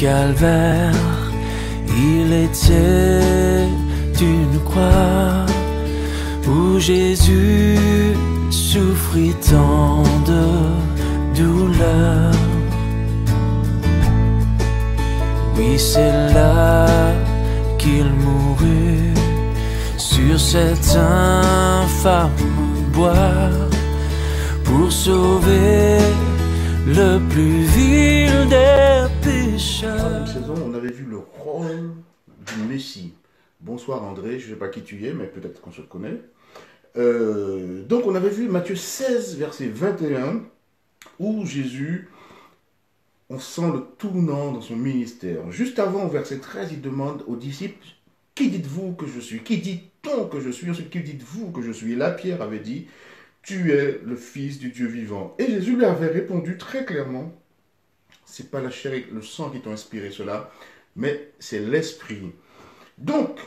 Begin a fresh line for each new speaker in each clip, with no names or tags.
calvaire, il était une croix où Jésus souffrit tant de douleur. Oui, c'est là qu'il mourut sur cet infâme bois pour sauver le plus vil des pécheurs.
Dans la même saison, on avait vu le rôle du Messie. Bonsoir André, je ne sais pas qui tu es, mais peut-être qu'on se connaît. Donc on avait vu Matthieu 16, verset 21, où Jésus, on sent le tournant dans son ministère. Juste avant, au verset 13, il demande aux disciples, « Qui dites-vous que je suis? Qui dit-on que je suis? Ensuite, qui dites-vous que je suis ?» Et là, Pierre avait dit, « Tu es le Fils du Dieu vivant. » Et Jésus lui avait répondu très clairement, « Ce n'est pas la chair et le sang qui t'ont inspiré cela, mais c'est l'Esprit. » Donc,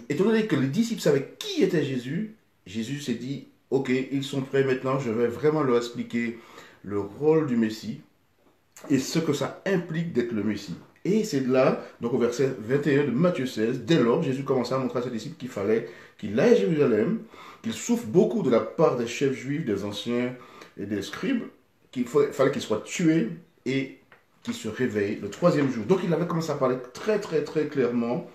étant donné que les disciples savaient qui était Jésus, Jésus s'est dit, « Ok, ils sont prêts maintenant, je vais vraiment leur expliquer le rôle du Messie et ce que ça implique d'être le Messie. » Et c'est là, donc au verset 21 de Matthieu 16, dès lors, Jésus commença à montrer à ses disciples qu'il fallait qu'il aille à Jérusalem, qu'il souffre beaucoup de la part des chefs juifs, des anciens et des scribes, qu'il fallait qu'il soit tué et qu'il se réveille le troisième jour. Donc il avait commencé à parler très clairement.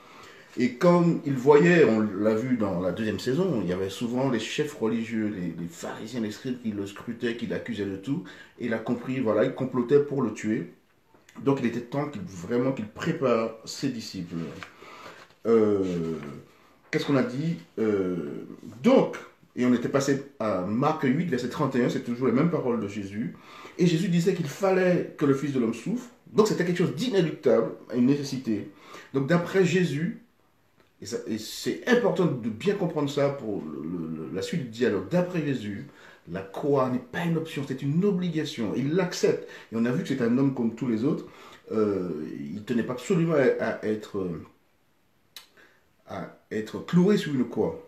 Et comme il voyait, on l'a vu dans la deuxième saison, il y avait souvent les chefs religieux, les pharisiens, les scribes qui le scrutaient, qui l'accusaient de tout. Et il a compris, voilà, il complotait pour le tuer. Donc il était temps qu'il prépare ses disciples. Qu'est-ce qu'on a dit? Donc, et on était passé à Marc 8, verset 31, c'est toujours les mêmes paroles de Jésus. Et Jésus disait qu'il fallait que le Fils de l'homme souffre. Donc c'était quelque chose d'inéluctable, une nécessité. Donc d'après Jésus, et c'est important de bien comprendre ça pour la suite du dialogue, d'après Jésus, la croix n'est pas une option, c'est une obligation. Il l'accepte. Et on a vu que c'est un homme comme tous les autres. Il ne tenait pas absolument à être cloué sur une croix.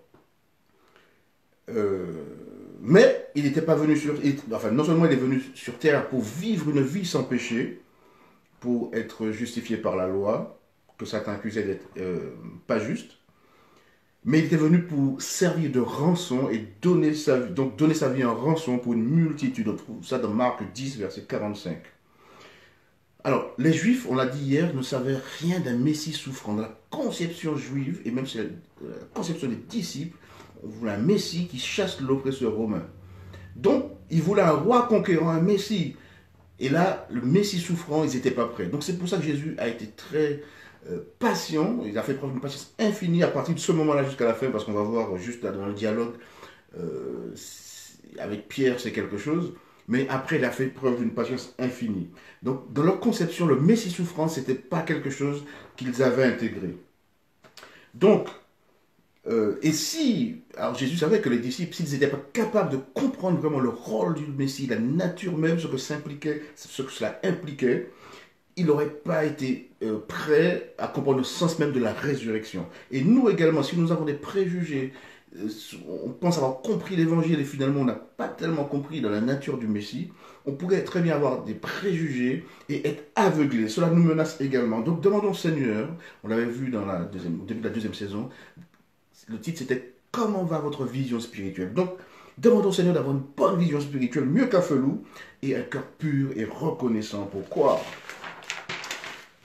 Mais il n'était pas venu non seulement il est venu sur terre pour vivre une vie sans péché, pour être justifié par la loi, que Satan accusait d'être pas juste, mais il était venu pour servir de rançon et donner sa vie en rançon pour une multitude. On trouve ça dans Marc 10, verset 45. Alors, les Juifs, on l'a dit hier, ne savaient rien d'un Messie souffrant. Dans la conception juive, et même la conception des disciples, on voulait un Messie qui chasse l'oppresseur romain. Donc, ils voulaient un roi conquérant, un Messie. Et là, le Messie souffrant, ils n'étaient pas prêts. Donc, c'est pour ça que Jésus a été très patient, il a fait preuve d'une patience infinie à partir de ce moment-là jusqu'à la fin, parce qu'on va voir juste là dans le dialogue avec Pierre, c'est quelque chose, mais après il a fait preuve d'une patience infinie. Donc dans leur conception, le Messie souffrant, ce n'était pas quelque chose qu'ils avaient intégré. Donc, alors Jésus savait que les disciples, s'ils n'étaient pas capables de comprendre vraiment le rôle du Messie, la nature même, ce que cela impliquait, il n'aurait pas été prêt à comprendre le sens même de la résurrection. Et nous également, si nous avons des préjugés, on pense avoir compris l'évangile et finalement on n'a pas tellement compris dans la nature du Messie, on pourrait très bien avoir des préjugés et être aveuglés. Cela nous menace également. Donc demandons au Seigneur, on l'avait vu au début de la deuxième saison, le titre c'était « Comment va votre vision spirituelle ?» Donc demandons au Seigneur d'avoir une bonne vision spirituelle, mieux qu'un felou, et un cœur pur et reconnaissant pour croire.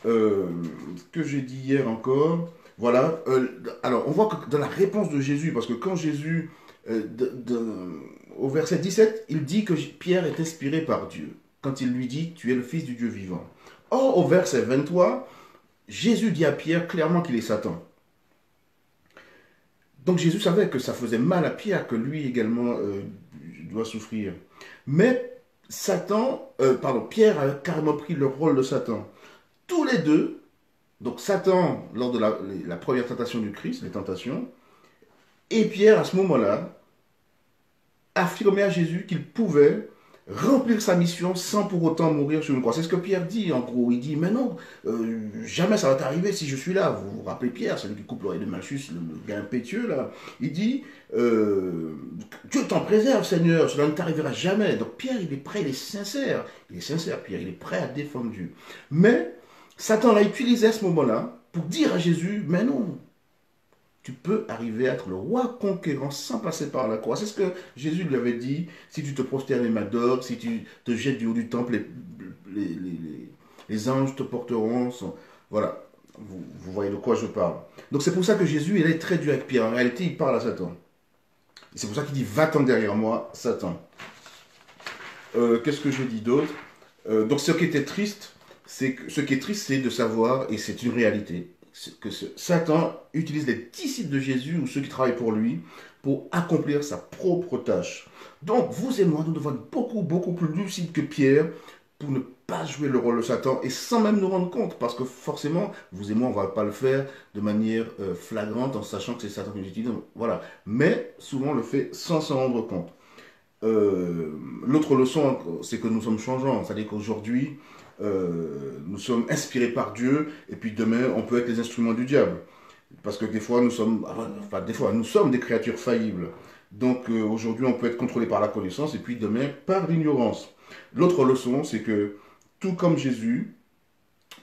Que j'ai dit hier encore, voilà, alors on voit que dans la réponse de Jésus, parce que quand Jésus, au verset 17, il dit que Pierre est inspiré par Dieu, quand il lui dit, tu es le Fils du Dieu vivant. Or, au verset 23, Jésus dit à Pierre clairement qu'il est Satan. Donc Jésus savait que ça faisait mal à Pierre, que lui également doit souffrir. Mais Pierre a carrément pris le rôle de Satan. Tous les deux, donc Satan, lors de la première tentation du Christ, les tentations, et Pierre, à ce moment-là, affirmait à Jésus qu'il pouvait remplir sa mission sans pour autant mourir sur une croix. C'est ce que Pierre dit, en gros. Il dit, mais non, jamais ça va t'arriver si je suis là. Vous vous rappelez Pierre, celui qui coupe l'oreille de Malchus, le gars impétueux, là. Il dit, Dieu t'en préserve, Seigneur, cela ne t'arrivera jamais. Donc Pierre, il est prêt, il est sincère. Il est sincère, Pierre, il est prêt à défendre Dieu. Mais Satan l'a utilisé à ce moment-là pour dire à Jésus, mais non, tu peux arriver à être le roi conquérant sans passer par la croix. C'est ce que Jésus lui avait dit, si tu te prosternes et m'adores, si tu te jettes du haut du temple, les anges te porteront. Voilà, vous voyez de quoi je parle. Donc c'est pour ça que Jésus, il est très dur avec Pierre. En réalité, il parle à Satan. Et c'est pour ça qu'il dit, va-t'en derrière moi, Satan. Qu'est-ce que je dis d'autre? Donc ce qui était triste, c'est de savoir, et c'est une réalité, que Satan utilise les disciples de Jésus ou ceux qui travaillent pour lui pour accomplir sa propre tâche. Donc, vous et moi, nous devons être beaucoup plus lucides que Pierre pour ne pas jouer le rôle de Satan et sans même nous rendre compte, parce que forcément, vous et moi, on ne va pas le faire de manière flagrante en sachant que c'est Satan qui nous utilise. Voilà. Mais souvent, on le fait sans s'en rendre compte. L'autre leçon, c'est que nous sommes changeants. C'est-à-dire qu'aujourd'hui, nous sommes inspirés par Dieu, et puis demain, on peut être les instruments du diable. Parce que des fois, nous sommes des créatures faillibles. Donc aujourd'hui, on peut être contrôlé par la connaissance, et puis demain, par l'ignorance. L'autre leçon, c'est que, tout comme Jésus,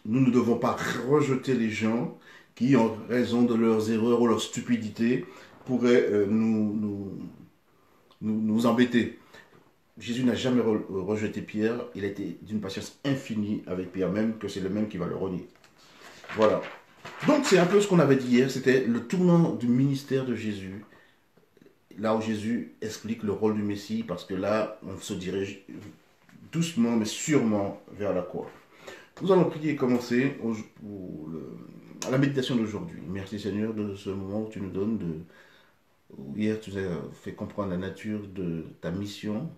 nous ne devons pas rejeter les gens qui, en raison de leurs erreurs ou leur stupidité, pourraient nous embêter. Jésus n'a jamais rejeté Pierre, il a été d'une patience infinie avec Pierre, même que c'est le même qui va le renier. Voilà. Donc c'est un peu ce qu'on avait dit hier, c'était le tournant du ministère de Jésus, là où Jésus explique le rôle du Messie, parce que là, on se dirige doucement mais sûrement vers la croix. Nous allons prier et commencer à la méditation d'aujourd'hui. Merci Seigneur de ce moment que tu nous donnes, hier tu nous as fait comprendre la nature de ta mission.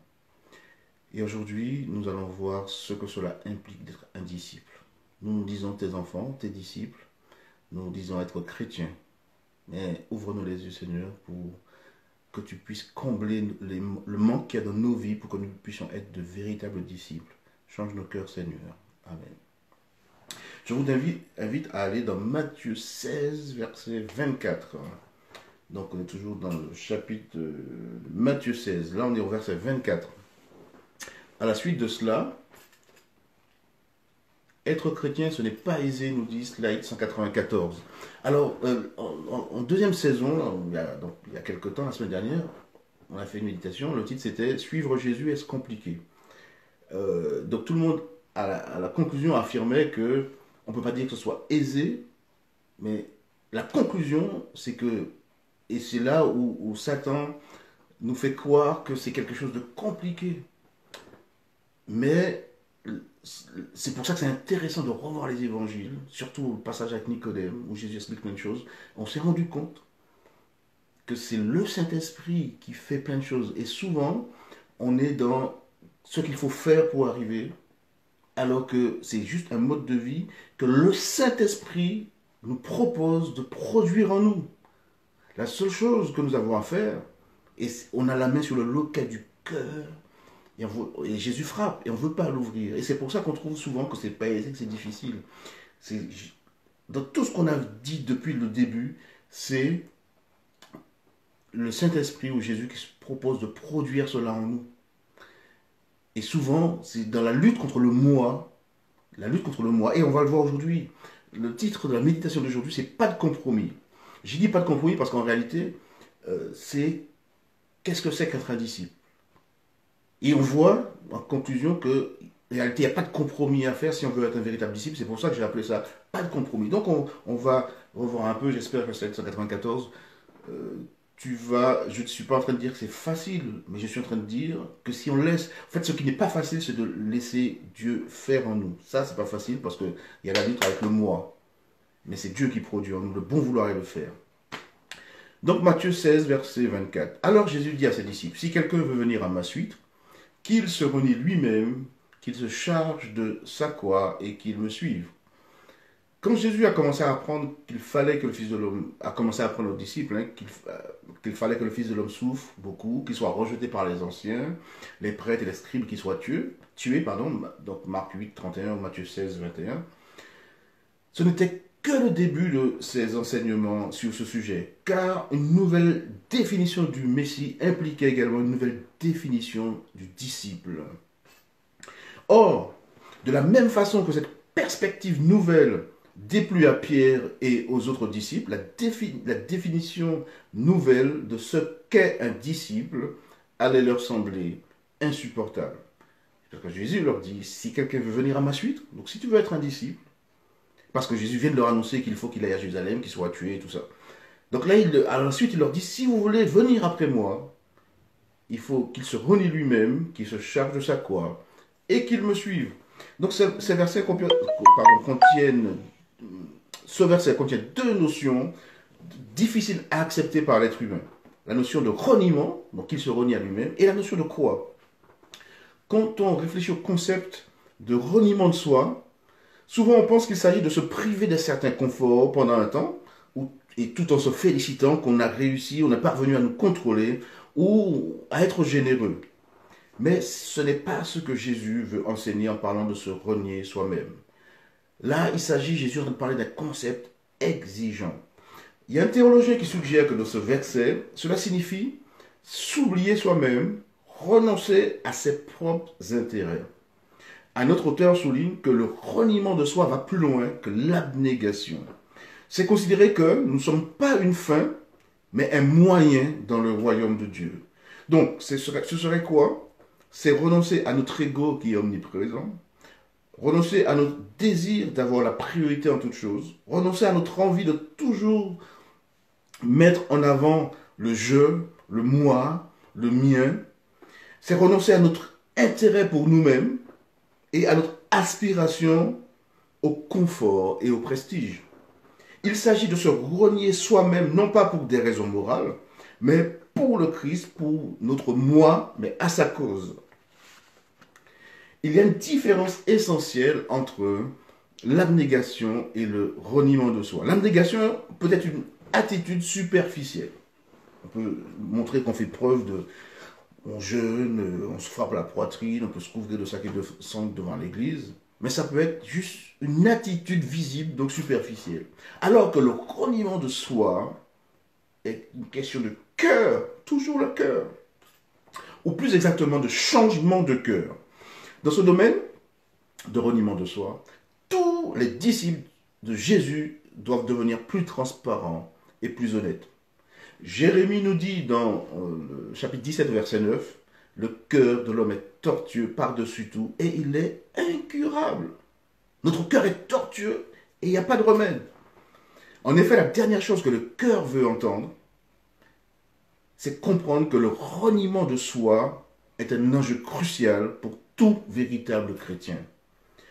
Et aujourd'hui, nous allons voir ce que cela implique d'être un disciple. Nous disons tes enfants, tes disciples, nous disons être chrétiens. Mais ouvre-nous les yeux, Seigneur, pour que tu puisses combler le manque qu'il y a dans nos vies, pour que nous puissions être de véritables disciples. Change nos cœurs, Seigneur. Amen. Je vous invite à aller dans Matthieu 16, verset 24. Donc on est toujours dans le chapitre de Matthieu 16. Là, on est au verset 24. À la suite de cela, être chrétien, ce n'est pas aisé, nous dit Slide 194. Alors, en deuxième saison, il y a quelque temps, la semaine dernière, on a fait une méditation, le titre c'était « Suivre Jésus, est-ce compliqué ?» Donc tout le monde, à la conclusion, affirmait que on ne peut pas dire que ce soit aisé, mais la conclusion, c'est que, et c'est là où Satan nous fait croire que c'est quelque chose de compliqué. Mais c'est pour ça que c'est intéressant de revoir les évangiles, surtout le passage avec Nicodème, où Jésus explique plein de choses. On s'est rendu compte que c'est le Saint-Esprit qui fait plein de choses. Et souvent, on est dans ce qu'il faut faire pour arriver, alors que c'est juste un mode de vie que le Saint-Esprit nous propose de produire en nous. La seule chose que nous avons à faire, et on a la main sur le loquet du cœur, et Jésus frappe, et on ne veut pas l'ouvrir. Et c'est pour ça qu'on trouve souvent que c'est pas aisé, que c'est difficile. Dans tout ce qu'on a dit depuis le début, c'est le Saint-Esprit ou Jésus qui se propose de produire cela en nous. Et souvent, c'est dans la lutte contre le moi, et on va le voir aujourd'hui. Le titre de la méditation d'aujourd'hui, c'est « Pas de compromis ». J'ai dit « pas de compromis » parce qu'en réalité, c'est qu'est-ce que c'est qu'être un disciple. Et on voit, en conclusion, qu'en réalité, il n'y a pas de compromis à faire si on veut être un véritable disciple. C'est pour ça que j'ai appelé ça « pas de compromis ». Donc, on va revoir un peu, j'espère que c'est 194. Je ne suis pas en train de dire que c'est facile, mais je suis en train de dire que si on laisse... En fait, ce qui n'est pas facile, c'est de laisser Dieu faire en nous. Ça, c'est pas facile parce qu'il y a la lutte avec le moi. Mais c'est Dieu qui produit en nous le bon vouloir et le faire. Donc, Matthieu 16, verset 24. Alors Jésus dit à ses disciples, « Si quelqu'un veut venir à ma suite, qu'il se renie lui-même, qu'il se charge de sa croix et qu'il me suive. » Quand Jésus a commencé à apprendre qu'il fallait que le Fils de l'homme a commencé à apprendre aux disciples qu'il fallait que le Fils de l'homme souffre beaucoup, qu'il soit rejeté par les anciens, les prêtres et les scribes, qu'il soit tué, donc Marc 8, 31 ou Matthieu 16, 21. Ce n'était que le début de ses enseignements sur ce sujet, car une nouvelle définition du Messie impliquait également une nouvelle définition du disciple. Or, de la même façon que cette perspective nouvelle déplut à Pierre et aux autres disciples, la définition nouvelle de ce qu'est un disciple allait leur sembler insupportable. Parce que Jésus leur dit, si quelqu'un veut venir à ma suite, donc si tu veux être un disciple, parce que Jésus vient de leur annoncer qu'il faut qu'il aille à Jérusalem, qu'il soit tué et tout ça. Donc là, ensuite, il leur dit, si vous voulez venir après moi, il faut qu'il se renie lui-même, qu'il se charge de sa croix, et qu'il me suive. Donc ces versets contiennent deux notions difficiles à accepter par l'être humain. La notion de reniement, donc il se renie à lui-même, et la notion de croix. Quand on réfléchit au concept de reniement de soi, souvent on pense qu'il s'agit de se priver d'un certain confort pendant un temps, et tout en se félicitant qu'on a réussi, on est parvenu à nous contrôler, ou à être généreux. Mais ce n'est pas ce que Jésus veut enseigner en parlant de se renier soi-même. Là, Jésus est en train de parler d'un concept exigeant. Il y a un théologien qui suggère que dans ce verset, cela signifie s'oublier soi-même, renoncer à ses propres intérêts. Un autre auteur souligne que le reniement de soi va plus loin que l'abnégation. C'est considérer que nous ne sommes pas une fin, mais un moyen dans le royaume de Dieu. Donc, ce serait quoi? C'est renoncer à notre ego qui est omniprésent, renoncer à notre désir d'avoir la priorité en toute chose, renoncer à notre envie de toujours mettre en avant le je, le moi, le mien. C'est renoncer à notre intérêt pour nous-mêmes et à notre aspiration au confort et au prestige. Il s'agit de se renier soi-même, non pas pour des raisons morales, mais pour le Christ, pour notre moi, mais à sa cause. Il y a une différence essentielle entre l'abnégation et le reniement de soi. L'abnégation peut être une attitude superficielle. On peut montrer qu'on fait preuve de... On jeûne, on se frappe la poitrine, on peut se couvrir de sacs de sang devant l'église. Mais ça peut être juste une attitude visible, donc superficielle. Alors que le reniement de soi est une question de cœur, toujours le cœur. Ou plus exactement de changement de cœur. Dans ce domaine de reniement de soi, tous les disciples de Jésus doivent devenir plus transparents et plus honnêtes. Jérémie nous dit dans le chapitre 17, verset 9, « Le cœur de l'homme est tortueux par-dessus tout et il est incurable. » Notre cœur est tortueux et il n'y a pas de remède. En effet, la dernière chose que le cœur veut entendre, c'est comprendre que le reniement de soi est un enjeu crucial pour tout véritable chrétien.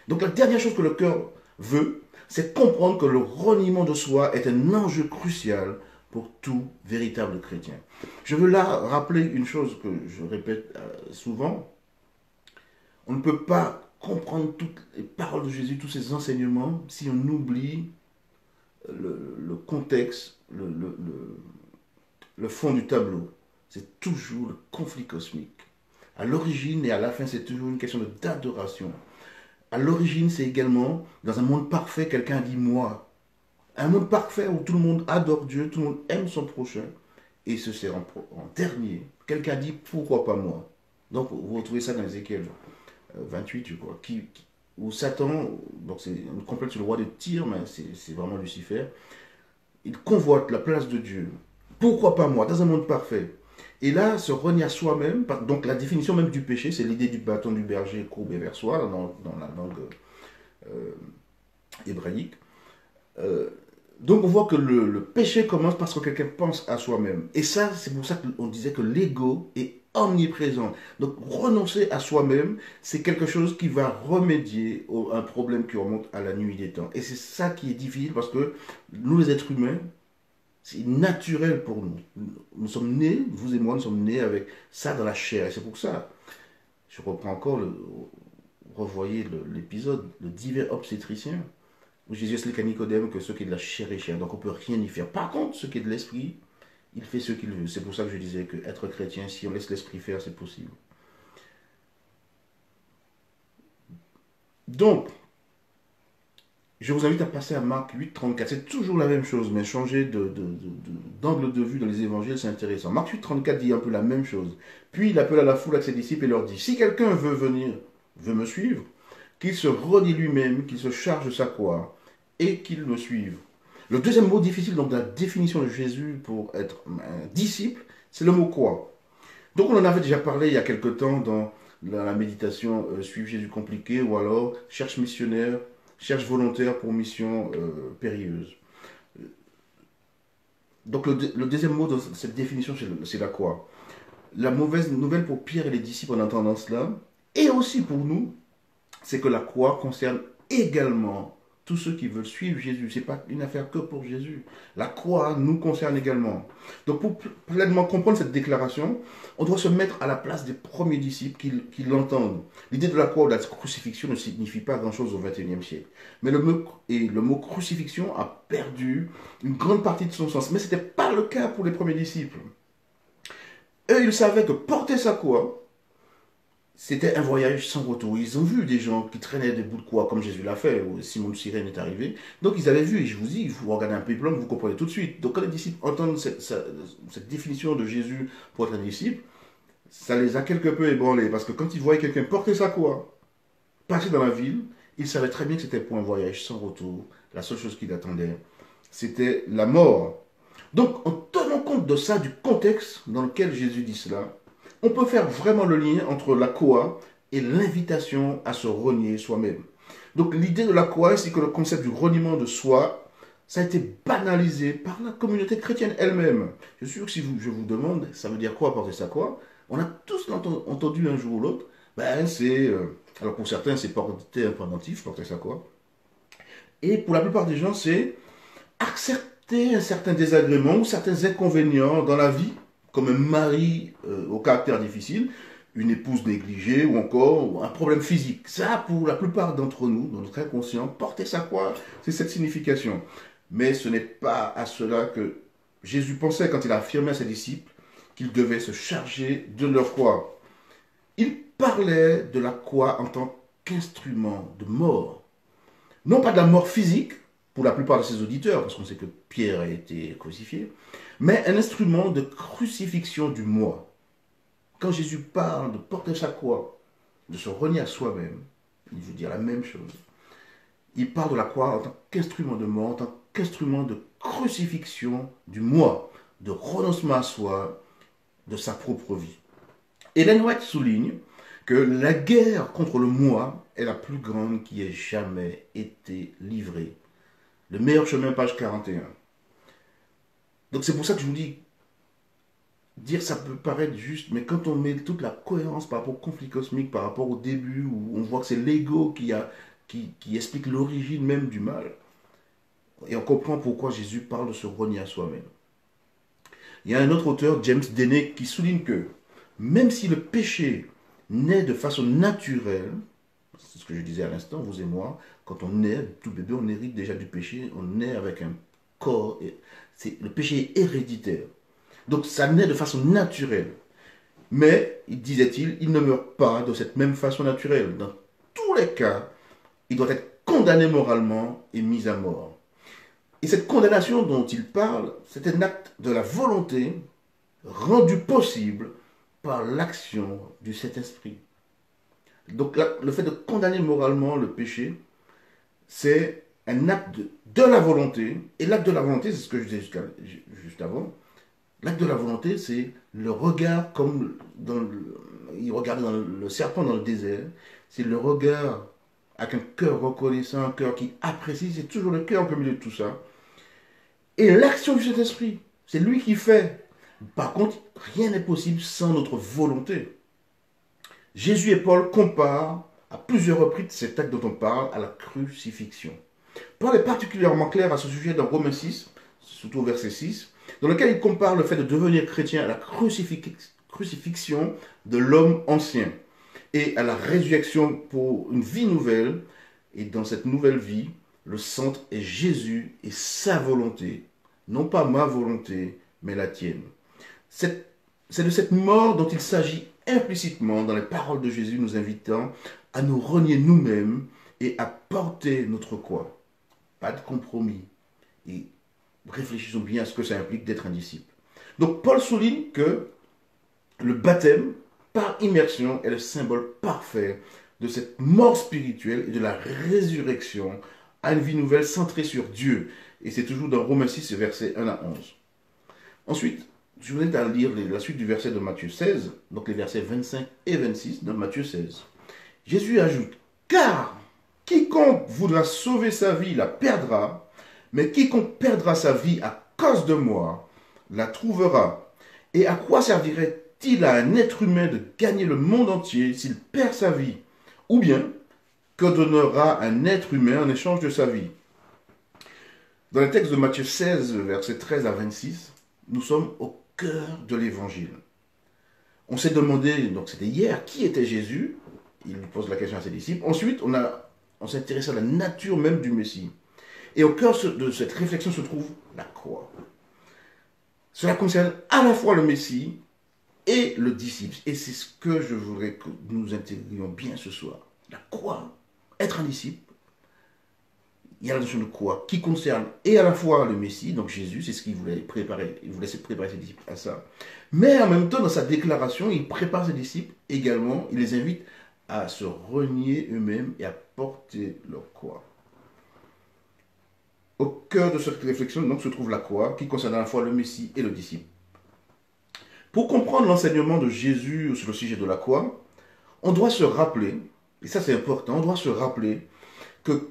Donc la dernière chose que le cœur veut, c'est comprendre que le reniement de soi est un enjeu crucial pour tout véritable chrétien. Je veux là rappeler une chose que je répète souvent. On ne peut pas comprendre toutes les paroles de Jésus, tous ses enseignements, si on oublie le contexte, le fond du tableau. C'est toujours le conflit cosmique. À l'origine et à la fin, c'est toujours une question d'adoration. À l'origine, c'est également, dans un monde parfait, quelqu'un a dit « moi ». Un monde parfait où tout le monde adore Dieu, tout le monde aime son prochain. Et ce c'est en dernier. Quelqu'un dit « pourquoi pas moi ». Donc, vous retrouvez ça dans Ézéchiel 28, je crois, où Satan, donc c'est on complète sur le roi de Tyr, mais c'est vraiment Lucifer, il convoite la place de Dieu. Pourquoi pas moi, dans un monde parfait? Et là, se renier à soi-même, donc la définition même du péché, c'est l'idée du bâton du berger courbé vers soi, dans la langue hébraïque. Donc on voit que le péché commence parce que quelqu'un pense à soi-même. Et ça, c'est pour ça qu'on disait que l'ego est omniprésent. Donc renoncer à soi-même, c'est quelque chose qui va remédier à un problème qui remonte à la nuit des temps. Et c'est ça qui est difficile parce que nous les êtres humains, c'est naturel pour nous. Nous sommes nés, vous et moi, nous sommes nés avec ça dans la chair. Et c'est pour ça, je reprends encore, revoyez l'épisode, le divers obstétricien, où Jésus explique à Nicodème que ce qui est de la chair est chair, donc on ne peut rien y faire. Par contre, ce qui est de l'esprit il fait ce qu'il veut. C'est pour ça que je disais que être chrétien, si on laisse l'esprit faire, c'est possible. Donc, je vous invite à passer à Marc 8, 34. C'est toujours la même chose, mais changer d'angle de vue dans les évangiles, c'est intéressant. Marc 8, 34 dit un peu la même chose. Puis il appela la foule à ses disciples et leur dit, si quelqu'un veut venir, veut me suivre, qu'il se renie lui-même, qu'il se charge de sa croix et qu'il me suive. Le deuxième mot difficile donc, dans la définition de Jésus pour être un disciple, c'est le mot quoi. Donc on en avait déjà parlé il y a quelque temps dans la méditation Suivre Jésus compliqué ou alors cherche missionnaire, cherche volontaire pour mission périlleuse. Donc le deuxième mot de cette définition, c'est la croix. La mauvaise nouvelle pour Pierre et les disciples en entendant cela, et aussi pour nous, c'est que la croix concerne également tous ceux qui veulent suivre Jésus. Ce n'est pas une affaire que pour Jésus. La croix nous concerne également. Donc pour pleinement comprendre cette déclaration, on doit se mettre à la place des premiers disciples qui l'entendent. L'idée de la croix ou de la crucifixion ne signifie pas grand-chose au XXIe siècle. Mais le mot crucifixion a perdu une grande partie de son sens. Mais ce n'était pas le cas pour les premiers disciples. Eux, ils savaient que porter sa croix, c'était un voyage sans retour. Ils ont vu des gens qui traînaient des bouts de croix, comme Jésus l'a fait, ou Simon de Cyrène est arrivé. Donc ils avaient vu, et je vous dis, il faut regarder un peu plus loin, vous comprenez tout de suite. Donc quand les disciples entendent cette définition de Jésus pour être un disciple, ça les a quelque peu ébranlés. Parce que quand ils voyaient quelqu'un porter sa croix, passer dans la ville, ils savaient très bien que c'était pour un voyage sans retour. La seule chose qu'ils attendaient, c'était la mort. Donc en tenant compte de ça, du contexte dans lequel Jésus dit cela, on peut faire vraiment le lien entre la croix et l'invitation à se renier soi-même. Donc l'idée de la croix, c'est que le concept du reniement de soi, ça a été banalisé par la communauté chrétienne elle-même. Je suis sûr que si je vous demande, ça veut dire quoi porter sa croix? On a tous entendu un jour ou l'autre, alors pour certains c'est porter un pendentif, porter sa croix. Et pour la plupart des gens, c'est accepter un certain désagrément ou certains inconvénients dans la vie, comme un mari au caractère difficile, une épouse négligée ou encore un problème physique. Ça, pour la plupart d'entre nous, dans notre inconscient, porter sa croix, c'est cette signification. Mais ce n'est pas à cela que Jésus pensait quand il a affirmé à ses disciples qu'ils devaient se charger de leur croix. Il parlait de la croix en tant qu'instrument de mort. Non pas de la mort physique, pour la plupart de ses auditeurs, parce qu'on sait que Pierre a été crucifié, mais un instrument de crucifixion du moi. Quand Jésus parle de porter sa croix, de se renier à soi-même, il veut dire la même chose. Il parle de la croix en tant qu'instrument de mort, en tant qu'instrument de crucifixion du moi, de renoncement à soi, de sa propre vie. Ellen White souligne que la guerre contre le moi est la plus grande qui ait jamais été livrée. Le meilleur chemin, page 41. Donc c'est pour ça que je vous dis, dire ça peut paraître juste, mais quand on met toute la cohérence par rapport au conflit cosmique, par rapport au début, où on voit que c'est l'ego qui explique l'origine même du mal, et on comprend pourquoi Jésus parle de se renier à soi-même. Il y a un autre auteur, James Denney, qui souligne que même si le péché naît de façon naturelle, c'est ce que je disais à l'instant, vous et moi, quand on naît, tout bébé, on hérite déjà du péché, on naît avec un corps, le péché est héréditaire. Donc ça naît de façon naturelle. Mais, disait-il, il ne meurt pas de cette même façon naturelle. Dans tous les cas, il doit être condamné moralement et mis à mort. Et cette condamnation dont il parle, c'est un acte de la volonté rendu possible par l'action du Saint-Esprit. Donc le fait de condamner moralement le péché, c'est un acte de la volonté. Et l'acte de la volonté, c'est ce que je disais juste avant. L'acte de la volonté, c'est le regard comme il regardait le serpent dans le désert. C'est le regard avec un cœur reconnaissant, un cœur qui apprécie. C'est toujours le cœur au milieu de tout ça. Et l'action du Saint-Esprit, c'est lui qui fait. Par contre, rien n'est possible sans notre volonté. Jésus et Paul comparent à plusieurs reprises cet acte dont on parle à la crucifixion. Paul est particulièrement clair à ce sujet dans Romains 6, surtout au verset 6, dans lequel il compare le fait de devenir chrétien à la crucifixion de l'homme ancien et à la résurrection pour une vie nouvelle. Et dans cette nouvelle vie, le centre est Jésus et sa volonté, non pas ma volonté, mais la tienne. C'est de cette mort dont il s'agit implicitement dans les paroles de Jésus nous invitant à nous renier nous-mêmes et à porter notre croix. Pas de compromis. Et réfléchissons bien à ce que ça implique d'être un disciple. Donc Paul souligne que le baptême par immersion est le symbole parfait de cette mort spirituelle et de la résurrection à une vie nouvelle centrée sur Dieu. Et c'est toujours dans Romains 6, versets 1 à 11. Ensuite, je vous invite à lire la suite du verset de Matthieu 16, donc les versets 25 et 26 de Matthieu 16. Jésus ajoute, « Car quiconque voudra sauver sa vie la perdra, mais quiconque perdra sa vie à cause de moi la trouvera. Et à quoi servirait-il à un être humain de gagner le monde entier s'il perd sa vie? Ou bien, que donnera un être humain en échange de sa vie ?» Dans le texte de Matthieu 16, versets 13 à 26, nous sommes au cœur de l'évangile. On s'est demandé, donc c'était hier, qui était Jésus? Il pose la question à ses disciples. Ensuite, on s'est intéressé à la nature même du Messie. Et au cœur de cette réflexion se trouve la croix. Cela concerne à la fois le Messie et le disciple. Et c'est ce que je voudrais que nous intégrions bien ce soir. La croix, être un disciple, il y a la notion de croix qui concerne et à la fois le Messie, donc Jésus, c'est ce qu'il voulait préparer, il voulait préparer ses disciples à ça. Mais en même temps, dans sa déclaration, il prépare ses disciples également, il les invite à se renier eux-mêmes et à porter leur croix. Au cœur de cette réflexion, donc, se trouve la croix qui concerne à la fois le Messie et le disciple. Pour comprendre l'enseignement de Jésus sur le sujet de la croix, on doit se rappeler, et ça c'est important, on doit se rappeler que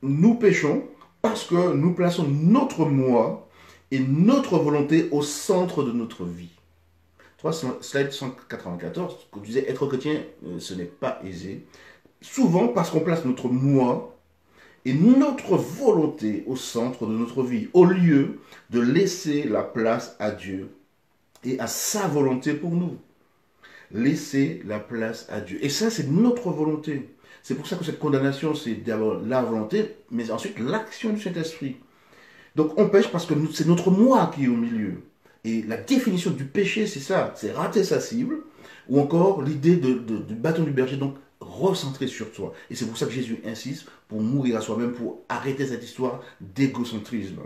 nous péchons parce que nous plaçons notre moi et notre volonté au centre de notre vie. Slide 194, qu'on disait être chrétien, ce n'est pas aisé. Souvent parce qu'on place notre moi et notre volonté au centre de notre vie, au lieu de laisser la place à Dieu et à sa volonté pour nous. Laisser la place à Dieu. Et ça, c'est notre volonté. C'est pour ça que cette condamnation, c'est d'abord la volonté, mais ensuite l'action du Saint-Esprit. Donc on pêche parce que c'est notre moi qui est au milieu. Et la définition du péché, c'est ça, c'est rater sa cible, ou encore l'idée du bâton du berger, donc recentrer sur toi. Et c'est pour ça que Jésus insiste pour mourir à soi-même, pour arrêter cette histoire d'égocentrisme.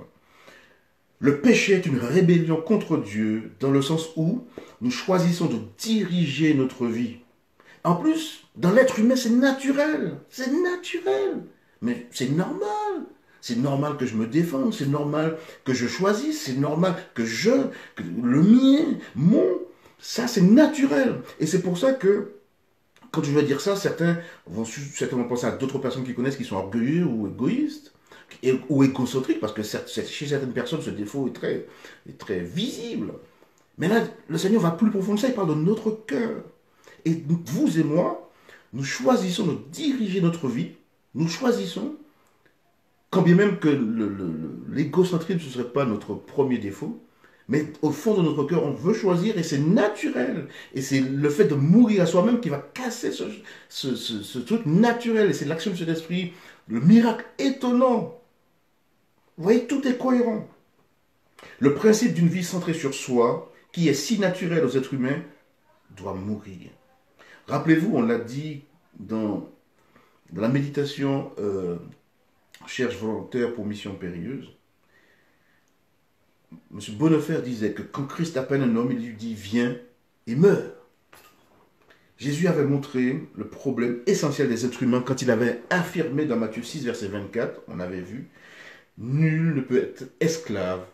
Le péché est une rébellion contre Dieu, dans le sens où nous choisissons de diriger notre vie. En plus, dans l'être humain, c'est naturel. C'est naturel. Mais c'est normal. C'est normal que je me défende. C'est normal que je choisisse. C'est normal que le mien, ça c'est naturel. Et c'est pour ça que, quand je vais dire ça, certains vont certainement penser à d'autres personnes qui connaissent qui sont orgueilleux ou égoïstes, ou égocentriques, parce que chez certaines personnes, ce défaut est très visible. Mais là, le Seigneur va plus profond que ça. Il parle de notre cœur. Et vous et moi, nous choisissons de diriger notre vie. Nous choisissons, quand bien même que l'égocentrisme ne serait pas notre premier défaut, mais au fond de notre cœur, on veut choisir et c'est naturel. Et c'est le fait de mourir à soi-même qui va casser ce truc naturel. Et c'est l'action de cet esprit, le miracle étonnant. Vous voyez, tout est cohérent. Le principe d'une vie centrée sur soi, qui est si naturel aux êtres humains, doit mourir. Rappelez-vous, on l'a dit dans la méditation Cherche volontaire pour mission périlleuse. M. Bonnefer disait que quand Christ appelle un homme, il lui dit « Viens et meurs ». Jésus avait montré le problème essentiel des êtres humains quand il avait affirmé dans Matthieu 6, verset 24, on avait vu, « Nul ne peut être esclave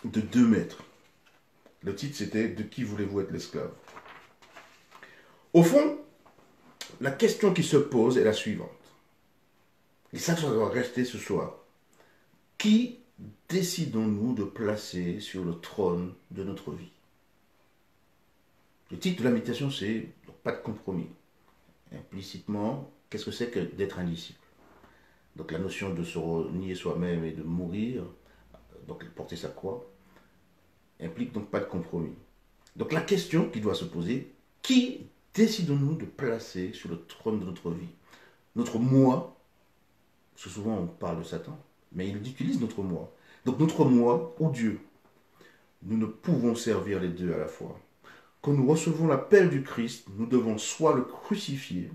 de 2 maîtres ». Le titre c'était « De qui voulez-vous être l'esclave ?» Au fond, la question qui se pose est la suivante. Et ça doit rester ce soir. Qui décidons-nous de placer sur le trône de notre vie? Le titre de la méditation, c'est « Pas de compromis ». Implicitement, qu'est-ce que c'est que d'être un disciple? Donc la notion de se renier soi-même et de mourir, donc porter sa croix, implique donc pas de compromis. Donc la question qui doit se poser, qui décidons-nous de placer sur le trône de notre vie? Notre moi, parce que souvent on parle de Satan, mais il utilise notre moi. Donc notre moi ou Dieu, nous ne pouvons servir les deux à la fois. Quand nous recevons l'appel du Christ, nous devons soit le crucifier,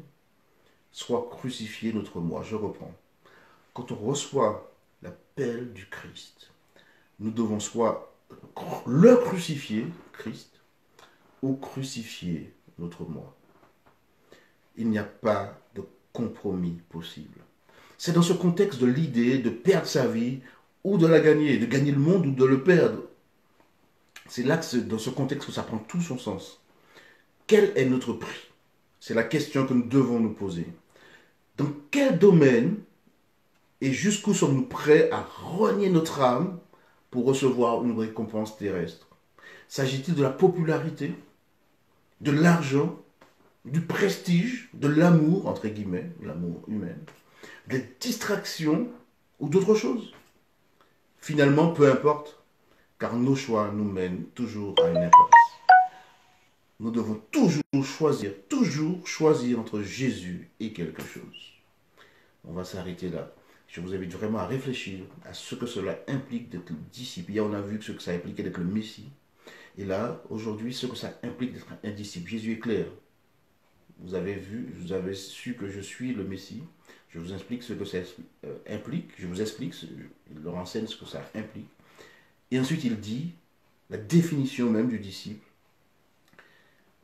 soit crucifier notre moi. Je reprends. Quand on reçoit l'appel du Christ, nous devons soit le crucifier, Christ, ou crucifier notre moi. Il n'y a pas de compromis possible. C'est dans ce contexte de l'idée de perdre sa vie ou de la gagner, de gagner le monde ou de le perdre. C'est là que dans ce contexte que ça prend tout son sens. Quel est notre prix? C'est la question que nous devons nous poser. Dans quel domaine et jusqu'où sommes-nous prêts à renier notre âme pour recevoir une récompense terrestre? S'agit-il de la popularité, de l'argent, du prestige, de l'amour, entre guillemets, l'amour humain, des distractions ou d'autres choses? Finalement, peu importe, car nos choix nous mènent toujours à une impasse. Nous devons toujours choisir entre Jésus et quelque chose. On va s'arrêter là. Je vous invite vraiment à réfléchir à ce que cela implique d'être le disciple. Hier, on a vu ce que ça impliquait d'être le Messie. Et là, aujourd'hui, ce que ça implique d'être un disciple. Jésus est clair. Vous avez vu, vous avez su que je suis le Messie. Je vous explique ce que ça implique. Je vous explique, il leur enseigne ce que ça implique. Et ensuite, il dit la définition même du disciple.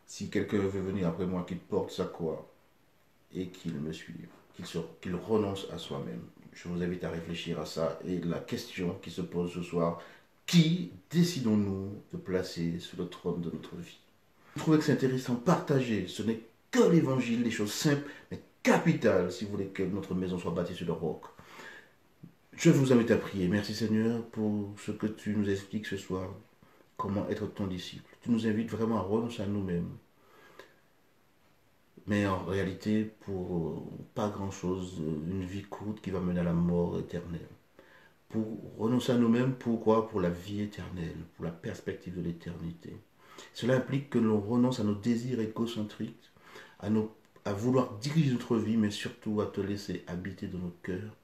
Si quelqu'un veut venir après moi, qu'il porte sa croix et qu'il me suive, qu'il renonce à soi-même. Je vous invite à réfléchir à ça. Et la question qui se pose ce soir, qui décidons-nous de placer sur le trône de notre vie? Je trouvais que c'est intéressant, partager. Ce n'est que l'évangile, des choses simples, mais capitales, si vous voulez que notre maison soit bâtie sur le roc. Je vous invite à prier. Merci Seigneur pour ce que tu nous expliques ce soir. Comment être ton disciple. Tu nous invites vraiment à renoncer à nous-mêmes. Mais en réalité, pour pas grand-chose, une vie courte qui va mener à la mort éternelle. Pour renoncer à nous-mêmes, pourquoi? Pour la vie éternelle, pour la perspective de l'éternité. Cela implique que l'on renonce à nos désirs égocentriques, à vouloir diriger notre vie, mais surtout à te laisser habiter dans nos cœurs,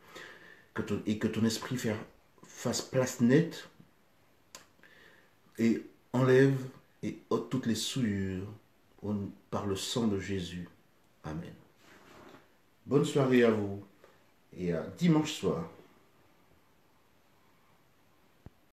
et que ton esprit fasse place nette et enlève et ôte toutes les souillures par le sang de Jésus. Amen. Bonne soirée à vous et à dimanche soir.